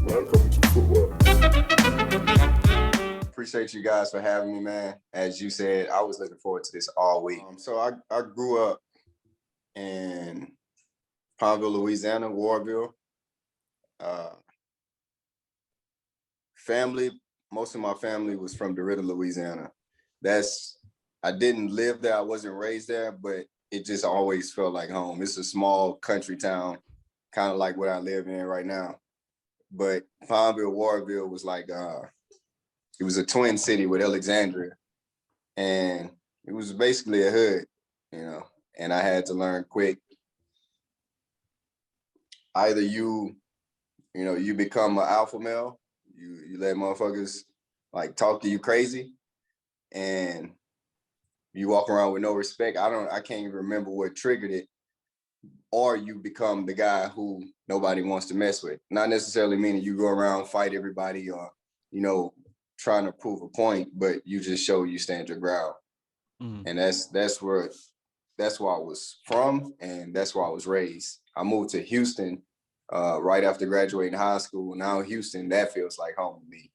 Welcome to Footwork. Appreciate you guys for having me, man. As you said, I was looking forward to this all week. So I grew up in Pineville, Louisiana, Warville. Most of my family was from DeRidder, Louisiana. I didn't live there, I wasn't raised there, but it just always felt like home. It's a small country town, kind of like what I live in right now. But Pineville, Warville was like, it was a twin city with Alexandria. And it was basically a hood, and I had to learn quick. Either you become an alpha male, you let motherfuckers like talk to you crazy, and you walk around with no respect. I can't even remember what triggered it. Or you become the guy who nobody wants to mess with. Not necessarily meaning you go around, fight everybody, or, trying to prove a point, but you just show you stand your ground. And that's where I was from, and that's where I was raised. I moved to Houston right after graduating high school. Now Houston, that feels like home to me.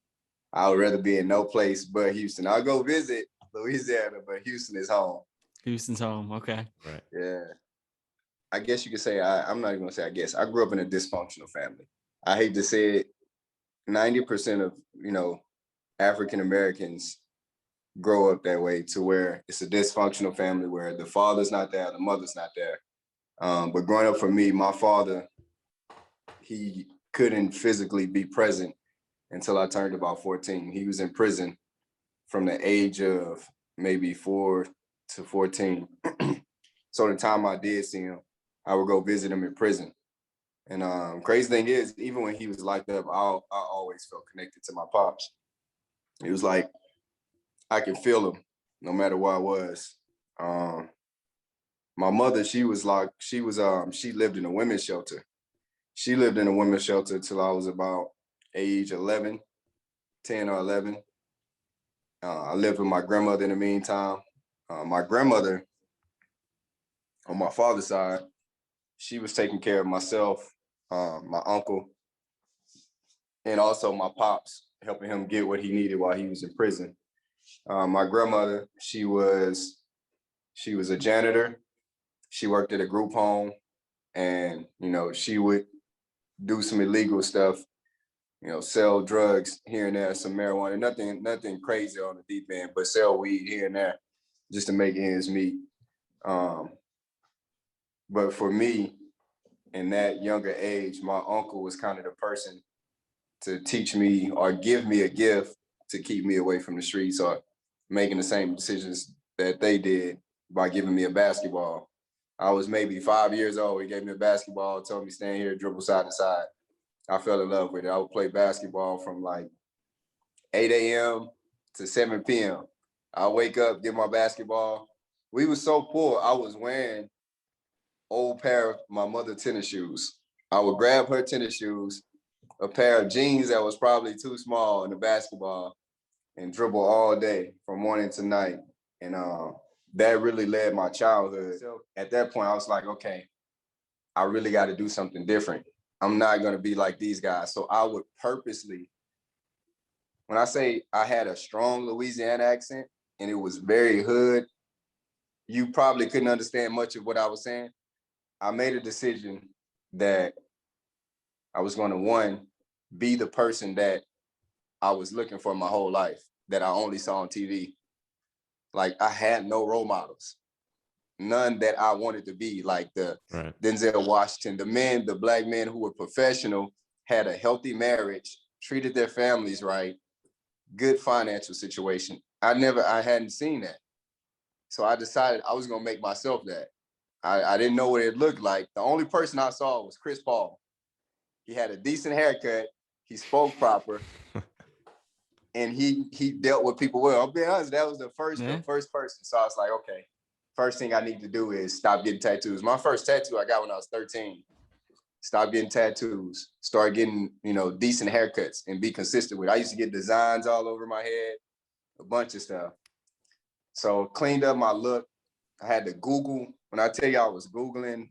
I would rather be in no place but Houston. I'll go visit Louisiana, but Houston is home. Houston's home, okay. Right. Yeah. I guess you could say, I'm not even gonna say I guess. I grew up in a dysfunctional family. I hate to say it, 90% of, African Americans grow up that way, to where it's a dysfunctional family where the father's not there, the mother's not there. But growing up for me, my father, he couldn't physically be present until I turned about 14. He was in prison from the age of maybe 4 to 14. So the time I did see him, I would go visit him in prison. And crazy thing is, even when he was locked up, I always felt connected to my pops. It was like I could feel him no matter where I was. My mother, she lived in a women's shelter. She lived in a women's shelter till I was about age 11, 10 or 11. I lived with my grandmother in the meantime. My grandmother, on my father's side, she was taking care of myself, my uncle, and also my pops, helping him get what he needed while he was in prison. My grandmother, she was a janitor. She worked at a group home, and, she would do some illegal stuff, sell drugs here and there, some marijuana, nothing crazy on the deep end, but sell weed here and there just to make ends meet. But for me, in that younger age, my uncle was kind of the person to teach me or give me a gift to keep me away from the streets or making the same decisions that they did by giving me a basketball. I was maybe 5 years old. He gave me a basketball, told me stand here, dribble side to side. I fell in love with it. I would play basketball from like 8 a.m. to 7 p.m. I wake up, get my basketball. We were so poor, I was wearing old pair of my mother tennis shoes. I would grab her tennis shoes, a pair of jeans that was probably too small, and a basketball, and dribble all day from morning to night. And that really led my childhood. So at that point, I was like, okay, I really got to do something different. I'm not going to be like these guys. So I would purposely, when I say I had a strong Louisiana accent and it was very hood, you probably couldn't understand much of what I was saying. I made a decision that I was going to, one, be the person that I was looking for my whole life, that I only saw on TV. Like, I had no role models, none that I wanted to be, like the right. Denzel Washington, the black men who were professional, had a healthy marriage, treated their families right, good financial situation. I hadn't seen that. So I decided I was going to make myself that. I didn't know what it looked like. The only person I saw was Chris Paul. He had a decent haircut. He spoke proper. And he dealt with people well. I'll be honest, that was the first person. So I was like, okay, first thing I need to do is stop getting tattoos. My first tattoo I got when I was 13. Stop getting tattoos. Start getting, decent haircuts and be consistent with it. I used to get designs all over my head, a bunch of stuff. So cleaned up my look. I had to Google. When I tell you I was Googling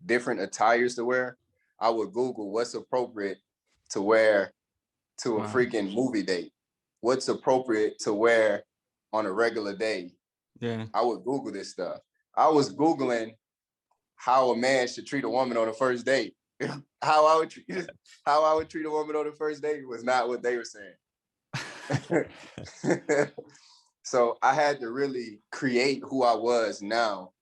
different attires to wear, I would Google what's appropriate to wear to a Wow. freaking movie date. What's appropriate to wear on a regular day? Yeah. I would Google this stuff. I was Googling how a man should treat a woman on the first date. how I would treat a woman on the first date was not what they were saying. So I had to really create who I was now,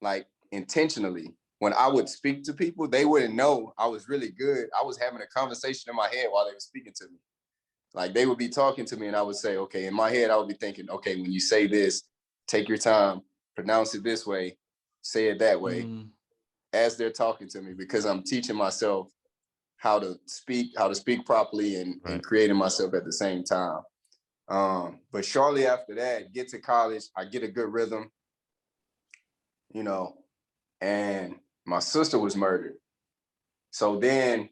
like intentionally. When I would speak to people, they wouldn't know I was really good. I was having a conversation in my head while they were speaking to me. Like they would be talking to me and I would say, okay, in my head, I would be thinking, okay, when you say this, take your time, pronounce it this way, say it that way, as they're talking to me, because I'm teaching myself how to speak properly and creating myself at the same time. But shortly after that, get to college, I get a good rhythm, you know, and my sister was murdered. So then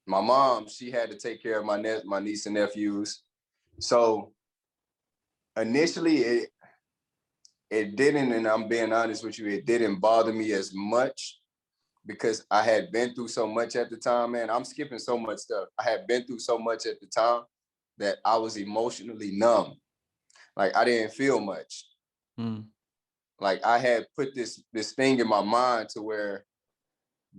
my mom, she had to take care of my niece and nephews. So initially it didn't, and I'm being honest with you, it didn't bother me as much because I had been through so much at the time, man. I'm skipping so much stuff. I had been through so much at the time that I was emotionally numb. Like I didn't feel much. Like I had put this thing in my mind to where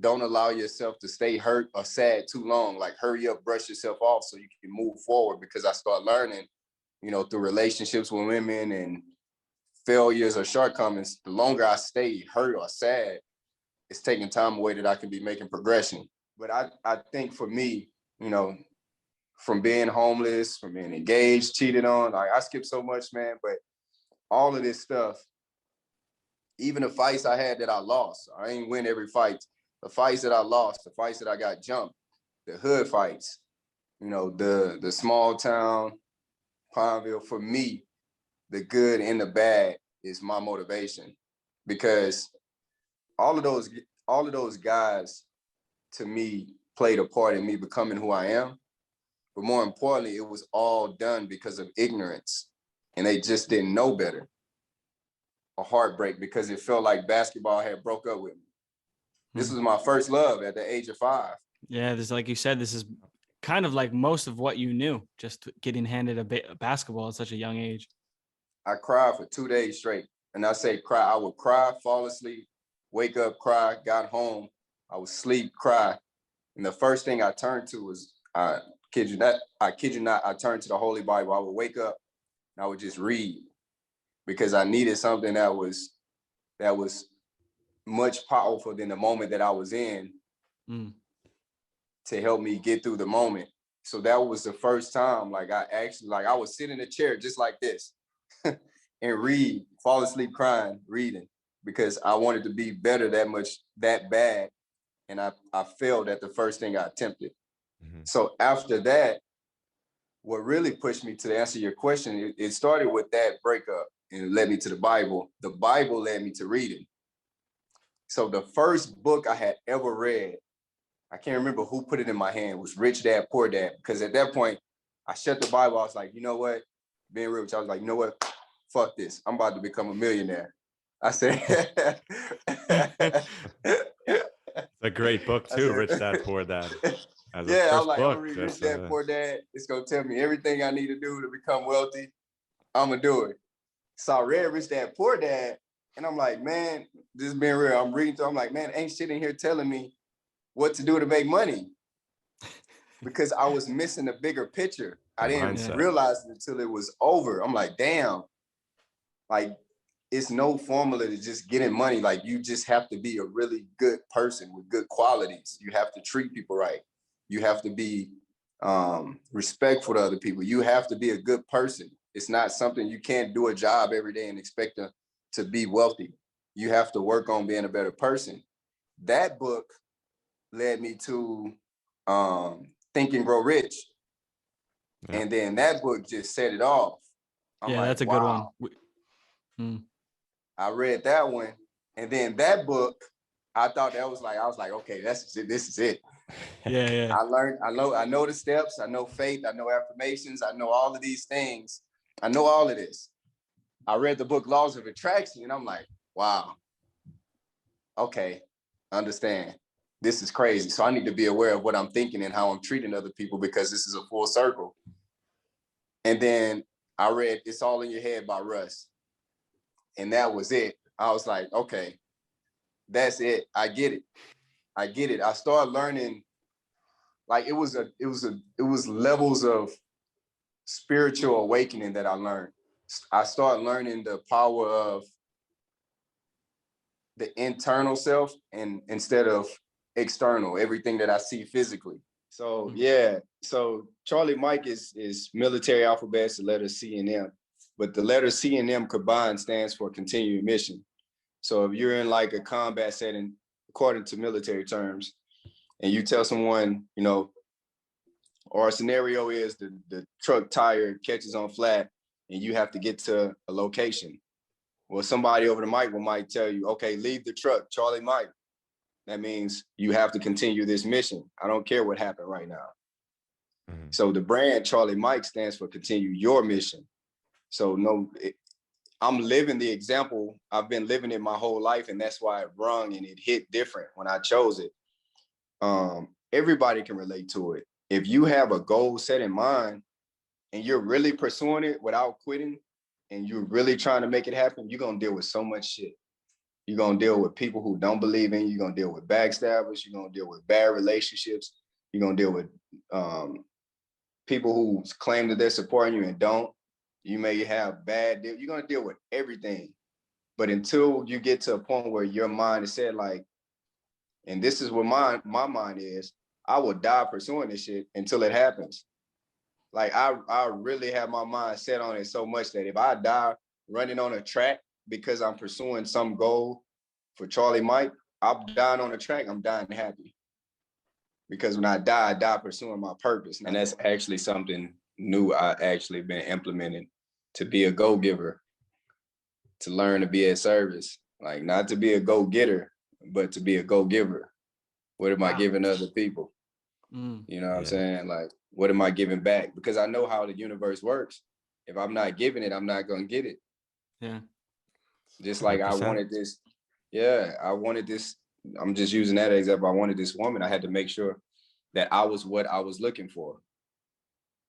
don't allow yourself to stay hurt or sad too long. Like hurry up, brush yourself off so you can move forward, because I start learning, you know, through relationships with women and failures or shortcomings, the longer I stay hurt or sad, it's taking time away that I can be making progression. But I think for me, you know, from being homeless, from being engaged, cheated on, like I skipped so much, man, but all of this stuff, even the fights I had that I lost, I ain't win every fight. The fights that I lost, the fights that I got jumped, the hood fights, you know, the small town, Pineville, for me, the good and the bad is my motivation, because all of those guys to me played a part in me becoming who I am. But more importantly, it was all done because of ignorance, and they just didn't know better. A heartbreak because it felt like basketball had broke up with me. This was my first love at the age of 5. Yeah, this, like you said, this is kind of like most of what you knew, just getting handed a basketball at such a young age. I cried for 2 days straight. And I say cry, I would cry, fall asleep, wake up, cry, got home, I would sleep, cry. And the first thing I turned to was, I kid you not, I turned to the Holy Bible. I would wake up and I would just read, because I needed something that was much powerful than the moment that I was in to help me get through the moment. So that was the first time, like I would sit in a chair just like this and read, fall asleep crying, reading, because I wanted to be better that bad. And I failed at the first thing I attempted. So after that, what really pushed me to answer your question, it started with that breakup and it led me to the Bible. The Bible led me to reading. So the first book I had ever read, I can't remember who put it in my hand, was Rich Dad, Poor Dad. Because at that point, I shut the Bible. I was like, you know what? Being real, I was like, you know what? Fuck this. I'm about to become a millionaire. I said, it's a great book too, Rich Dad, Poor Dad. As yeah, I was first like, book, I'm gonna read Rich Dad, Poor Dad. It's gonna tell me everything I need to do to become wealthy. I'm gonna do it. So I read Rich Dad, Poor Dad, and I'm like, man, this is being real. I'm reading through, I'm like, man, ain't shit in here telling me what to do to make money, because I was missing the bigger picture. I didn't realize it until it was over. I'm like, damn, like it's no formula to just getting money. Like you just have to be a really good person with good qualities. You have to treat people right. You have to be respectful to other people. You have to be a good person. It's not something you can't do a job every day and expect to be wealthy. You have to work on being a better person. That book led me to Think and Grow Rich. Yeah. And then that book just set it off. I'm like, that's a good one. I read that one. And then that book, I thought that was like, I was like, okay, this is it. Yeah. I know the steps. I know faith. I know affirmations. I know all of these things. I know all of this. I read the book Laws of Attraction and I'm like, wow. Okay, understand. this is crazy. So I need to be aware of what I'm thinking and how I'm treating other people, because this is a full circle. And then I read It's All in Your Head by Russ. And that was it. I was like, okay, that's it. I get it. I get it. I started learning, like it was levels of spiritual awakening that I learned. I started learning the power of the internal self and instead of external, everything that I see physically. So yeah, so Charly Mike is military alphabets, the letters C and M, but the letter C and M combined stands for continuing mission. So if you're in like a combat setting, according to military terms, and you tell someone, you know, or a scenario is the truck tire catches on flat and you have to get to a location. Well, somebody over the mic might tell you, okay, leave the truck, Charly Mike. That means you have to continue this mission. I don't care what happened right now. Mm-hmm. So the brand Charly Mike stands for continue your mission. So I'm living the example. I've been living it my whole life, and that's why it rung and it hit different when I chose it. Everybody can relate to it. If you have a goal set in mind and you're really pursuing it without quitting and you're really trying to make it happen, you're going to deal with so much shit. You're going to deal with people who don't believe in you. You're going to deal with backstabbers. You're going to deal with bad relationships. You're going to deal with people who claim that they're supporting you and don't. You may have you're going to deal with everything. But until you get to a point where your mind is set like, and this is what my mind is, I will die pursuing this shit until it happens. Like I really have my mind set on it so much that if I die running on a track because I'm pursuing some goal for Charly Mike, I'm dying on the track, I'm dying happy. Because when I die pursuing my purpose. And that's actually something new I actually been implementing, to be a go-giver, to learn to be at service. Like not to be a go-getter, but to be a go-giver. What am I giving other people? You know what I'm saying? Like, what am I giving back? Because I know how the universe works. If I'm not giving it, I'm not going to get it. Yeah. Just like 100%. I wanted this. Yeah, I wanted this. I'm just using that example. I wanted this woman. I had to make sure that I was what I was looking for.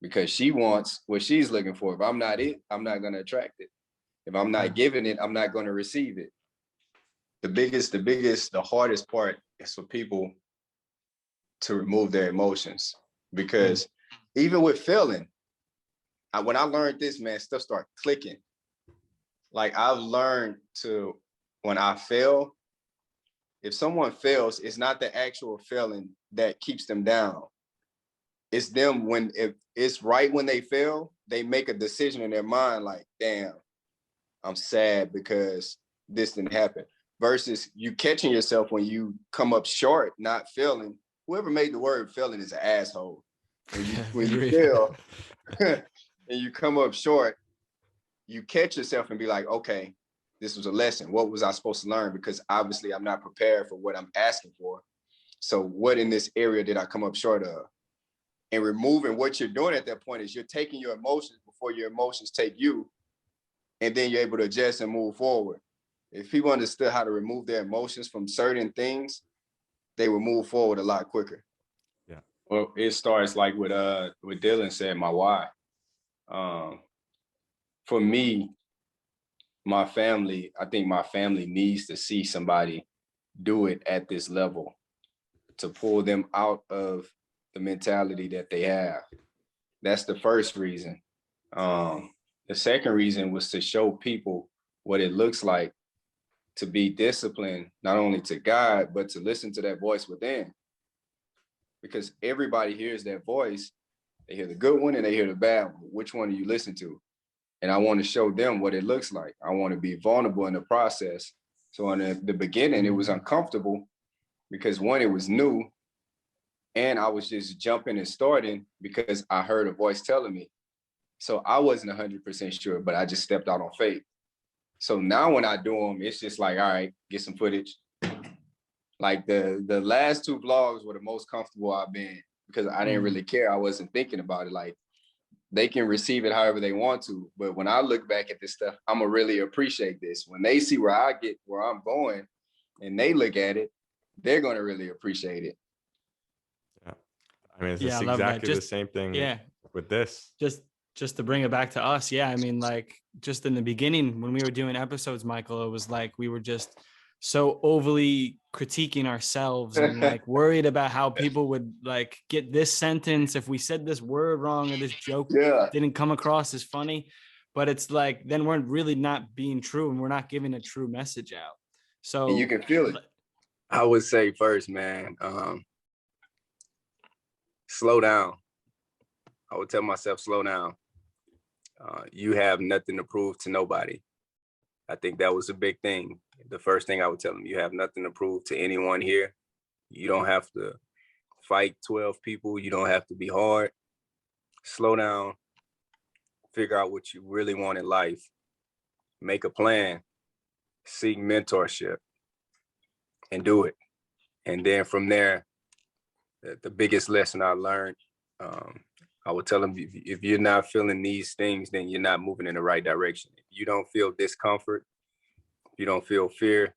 Because she wants what she's looking for. If I'm not it, I'm not going to attract it. If I'm not giving it, I'm not going to receive it. The hardest part is for people to remove their emotions. Because even with failing, when I learned this, man, stuff started clicking. Like I've learned to, when I fail, if someone fails, it's not the actual failing that keeps them down. It's them if it's right when they fail, they make a decision in their mind like, damn, I'm sad because this didn't happen. Versus you catching yourself when you come up short, not failing. Whoever made the word failing is an asshole. When you fail and you come up short, you catch yourself and be like, okay, this was a lesson. What was I supposed to learn? Because obviously I'm not prepared for what I'm asking for. So what in this area did I come up short of? And removing what you're doing at that point is you're taking your emotions before your emotions take you. And then you're able to adjust and move forward. If people understood how to remove their emotions from certain things, they would move forward a lot quicker. Yeah. Well, it starts like what Dylan said, my why. For me, I think my family needs to see somebody do it at this level to pull them out of the mentality that they have. That's the first reason. The second reason was to show people what it looks like to be disciplined, not only to God, but to listen to that voice within. Because everybody hears that voice. They hear the good one and they hear the bad one. Which one do you listen to? And I want to show them what it looks like. I want to be vulnerable in the process. So in the beginning, it was uncomfortable because one, it was new. And I was just jumping and starting because I heard a voice telling me. So I wasn't 100% sure, but I just stepped out on faith. So now when I do them, it's just like, all right, get some footage. Like the last two vlogs were the most comfortable I've been because I didn't really care. I wasn't thinking about it. Like they can receive it however they want to. But when I look back at this stuff, I'm gonna really appreciate this. When they see where I'm going and they look at it, they're going to really appreciate it. Yeah. I mean, it's Yeah, just I love that. exactly the same thing Yeah. with this. Just to bring it back to us. Yeah. I mean, like just in the beginning when we were doing episodes, Michael, it was like we were just so overly critiquing ourselves and like worried about how people would like get this sentence if we said this word wrong or this joke Yeah. didn't come across as funny. But it's like then we're really not being true and we're not giving a true message out. So And you can feel it. I would say first, man, slow down. I would tell myself, slow down. You have nothing to prove to nobody. I think that was a big thing. The first thing I would tell them, you have nothing to prove to anyone here. You don't have to fight 12 people. You don't have to be hard. Slow down. Figure out what you really want in life. Make a plan. Seek mentorship. And do it. And then from there, the biggest lesson I learned, I would tell them, if you're not feeling these things, then you're not moving in the right direction. If you don't feel discomfort, if you don't feel fear,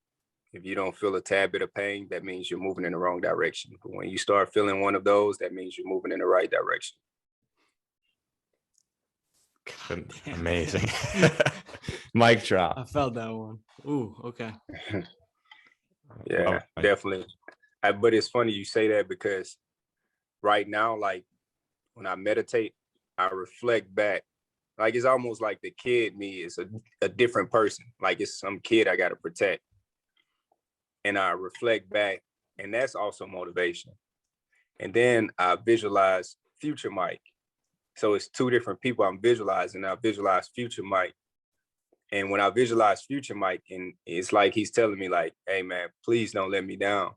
if you don't feel a tad bit of pain, that means you're moving in the wrong direction. But when you start feeling one of those, that means you're moving in the right direction. Amazing. Mic drop. I felt that one. Ooh, okay. Yeah, definitely. But it's funny you say that because right now, like when I meditate, I reflect back. Like it's almost like the kid me is a different person. Like it's some kid I got to protect. And I reflect back, and that's also motivation. And then I visualize future Mike. So it's two different people I'm visualizing. I visualize future Mike. And when I visualize future Mike, and it's like he's telling me like, hey man, please don't let me down.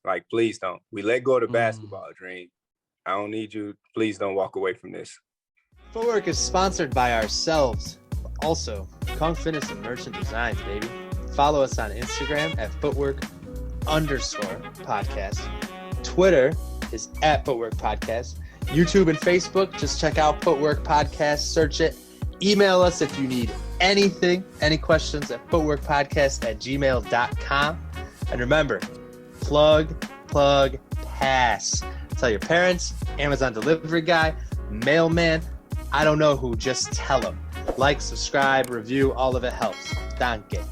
Like, please don't. We let go of the basketball dream. I don't need you. Please don't walk away from this. Footwork is sponsored by ourselves. Also, Kong Fitness and Merchant Designs, baby. Follow us on Instagram at footwork_podcast. Twitter is at Footwork Podcast. YouTube and Facebook, just check out Footwork Podcast, search it. Email us if you need anything, any questions at footworkpodcast@gmail.com. And remember, plug, pass. Tell your parents, Amazon delivery guy, mailman, I don't know who, just tell them. Like, subscribe, review, all of it helps. Danke.